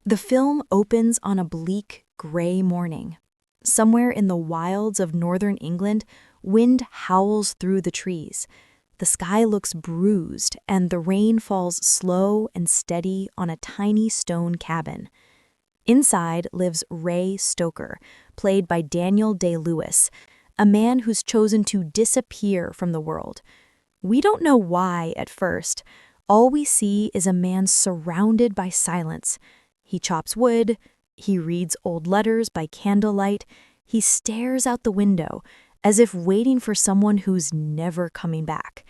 The film opens on a bleak, gray morning. Somewhere in the wilds of northern England, wind howls through the trees. The sky looks bruised, and the rain falls slow and steady on a tiny stone cabin. Inside lives Ray Stoker, played by Daniel Day-Lewis, a man who's chosen to disappear from the world. We don't know why at first. All we see is a man surrounded by silence. He chops wood, he reads old letters by candlelight, he stares out the window, as if waiting for someone who's never coming back.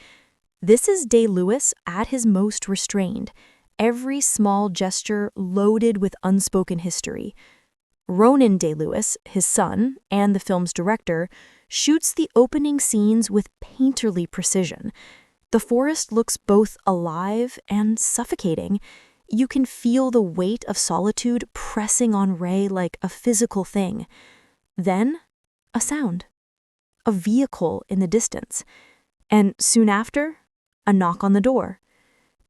This is Day-Lewis at his most restrained, every small gesture loaded with unspoken history. Ronan Day-Lewis, his son, and the film's director, shoots the opening scenes with painterly precision. The forest looks both alive and suffocating. You can feel the weight of solitude pressing on Ray like a physical thing. Then, a sound. A vehicle in the distance. And soon after, a knock on the door.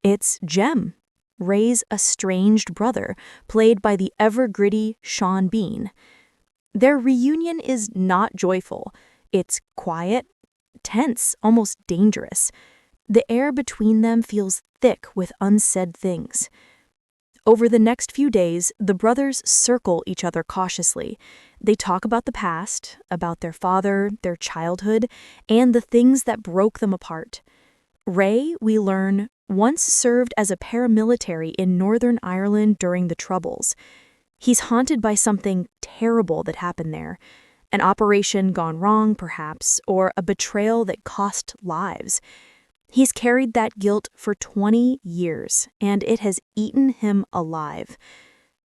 It's Jem, Ray's estranged brother, played by the ever-gritty Sean Bean. Their reunion is not joyful. It's quiet, tense, almost dangerous. The air between them feels thick with unsaid things. Over the next few days, the brothers circle each other cautiously. They talk about the past, about their father, their childhood, and the things that broke them apart. Ray, we learn, once served as a paramilitary in Northern Ireland during the Troubles. He's haunted by something terrible that happened there. An operation gone wrong, perhaps, or a betrayal that cost lives. He's carried that guilt for 20 years, and it has eaten him alive.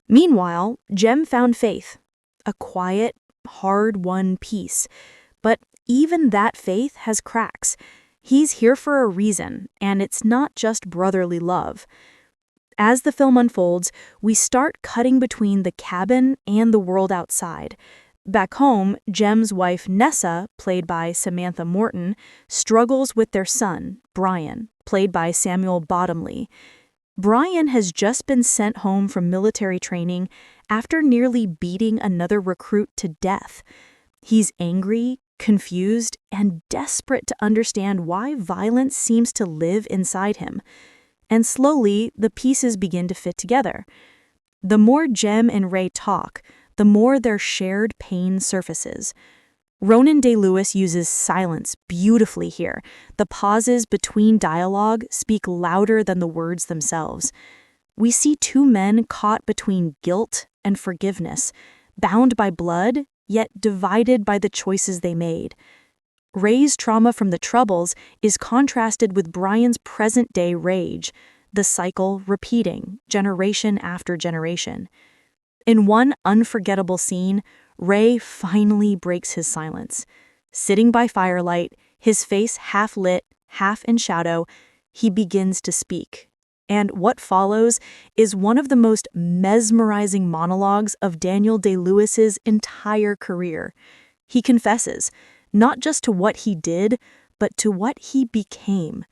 Meanwhile, Jem found faith, a quiet, hard-won peace. But even that faith has cracks. He's here for a reason, and it's not just brotherly love. As the film unfolds, we start cutting between the cabin and the world outside. Back home, Jem's wife Nessa, played by Samantha Morton, struggles with their son, Brian, played by Samuel Bottomley. Brian has just been sent home from military training after nearly beating another recruit to death. He's angry, confused, and desperate to understand why violence seems to live inside him. And slowly, the pieces begin to fit together. The more Jem and Ray talk, the more their shared pain surfaces. Ronan Day-Lewis uses silence beautifully here. The pauses between dialogue speak louder than the words themselves. We see two men caught between guilt and forgiveness, bound by blood, yet divided by the choices they made. Ray's trauma from the Troubles is contrasted with Brian's present-day rage, the cycle repeating, generation after generation. In one unforgettable scene, Ray finally breaks his silence. Sitting by firelight, his face half lit, half in shadow, he begins to speak. And what follows is one of the most mesmerizing monologues of Daniel Day-Lewis's entire career. He confesses, not just to what he did, but to what he became.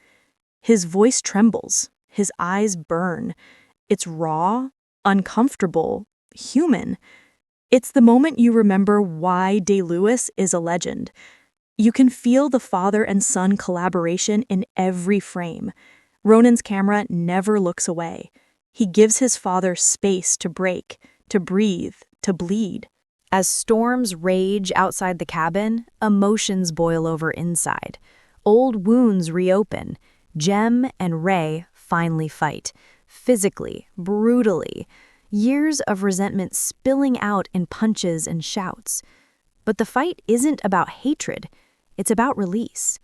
His voice trembles, his eyes burn. It's raw, uncomfortable, human. It's the moment you remember why Day-Lewis is a legend. You can feel the father and son collaboration in every frame. Ronan's camera never looks away. He gives his father space to break, to breathe, to bleed. As storms rage outside the cabin, emotions boil over inside. Old wounds reopen. Jem and Ray finally fight. Physically, brutally. Years of resentment spilling out in punches and shouts. But the fight isn't about hatred. It's about release.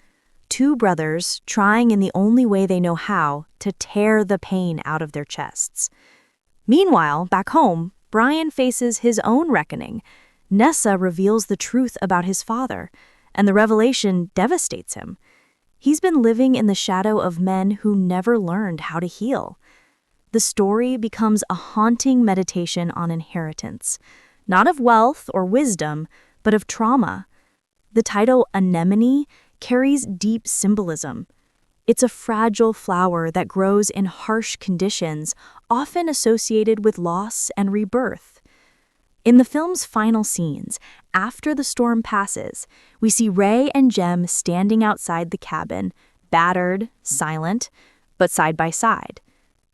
Two brothers trying in the only way they know how to tear the pain out of their chests. Meanwhile, back home, Brian faces his own reckoning. Nessa reveals the truth about his father, and the revelation devastates him. He's been living in the shadow of men who never learned how to heal. The story becomes a haunting meditation on inheritance, not of wealth or wisdom, but of trauma. The title Anemone carries deep symbolism. It's a fragile flower that grows in harsh conditions, often associated with loss and rebirth. In the film's final scenes, after the storm passes, we see Ray and Jem standing outside the cabin, battered, silent, but side by side.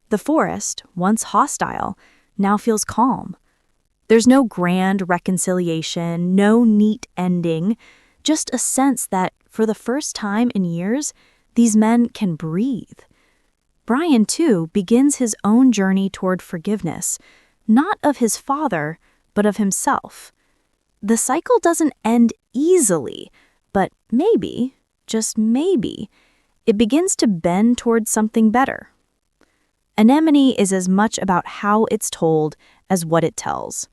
The forest, once hostile, now feels calm. There's no grand reconciliation, no neat ending, just a sense that, for the first time in years, these men can breathe. Brian, too, begins his own journey toward forgiveness, not of his father, but of himself. The cycle doesn't end easily, but maybe, just maybe, it begins to bend towards something better. Anemone is as much about how it's told as what it tells.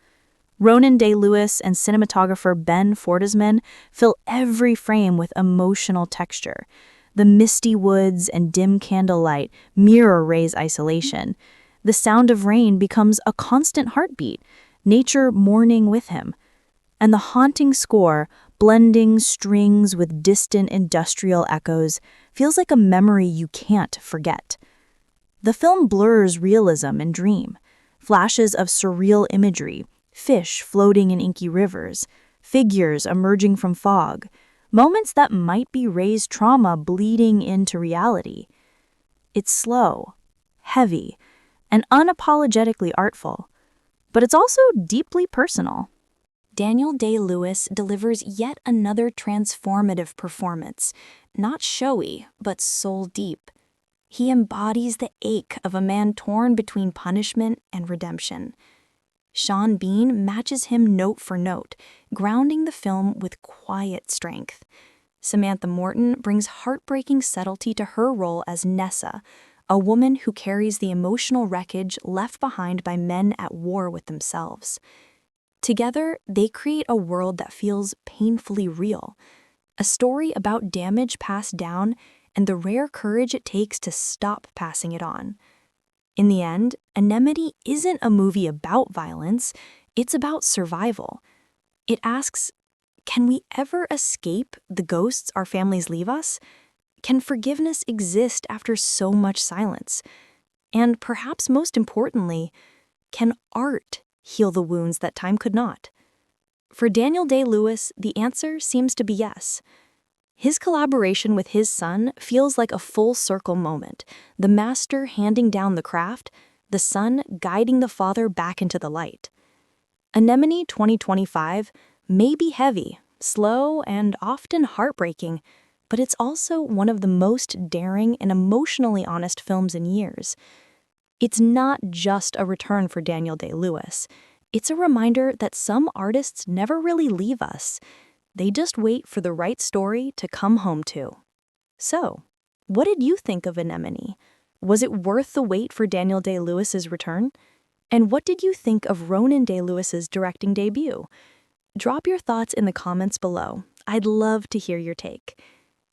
Ronan Day-Lewis and cinematographer Ben Fortisman fill every frame with emotional texture. The misty woods and dim candlelight mirror Ray's isolation. The sound of rain becomes a constant heartbeat, nature mourning with him. And the haunting score, blending strings with distant industrial echoes, feels like a memory you can't forget. The film blurs realism and dream, flashes of surreal imagery, fish floating in inky rivers, figures emerging from fog, moments that might be Ray's trauma bleeding into reality. It's slow, heavy, and unapologetically artful, but it's also deeply personal. Daniel Day-Lewis delivers yet another transformative performance, not showy, but soul-deep. He embodies the ache of a man torn between punishment and redemption. Sean Bean matches him note for note, grounding the film with quiet strength. Samantha Morton brings heartbreaking subtlety to her role as Nessa, a woman who carries the emotional wreckage left behind by men at war with themselves. Together, they create a world that feels painfully real, a story about damage passed down and the rare courage it takes to stop passing it on. In the end, Anemone isn't a movie about violence, it's about survival. It asks, can we ever escape the ghosts our families leave us? Can forgiveness exist after so much silence? And perhaps most importantly, can art heal the wounds that time could not? For Daniel Day-Lewis, the answer seems to be yes. His collaboration with his son feels like a full-circle moment, the master handing down the craft, the son guiding the father back into the light. Anemone 2025 may be heavy, slow, and often heartbreaking, but it's also one of the most daring and emotionally honest films in years. It's not just a return for Daniel Day-Lewis. It's a reminder that some artists never really leave us. They just wait for the right story to come home to. So, what did you think of Anemone? Was it worth the wait for Daniel Day-Lewis's return? And what did you think of Ronan Day-Lewis's directing debut? Drop your thoughts in the comments below. I'd love to hear your take.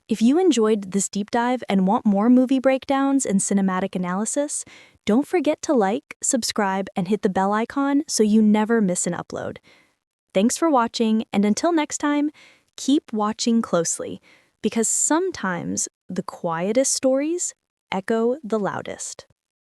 If you enjoyed this deep dive and want more movie breakdowns and cinematic analysis, don't forget to like, subscribe, and hit the bell icon so you never miss an upload. Thanks for watching, and until next time, keep watching closely, because sometimes the quietest stories echo the loudest.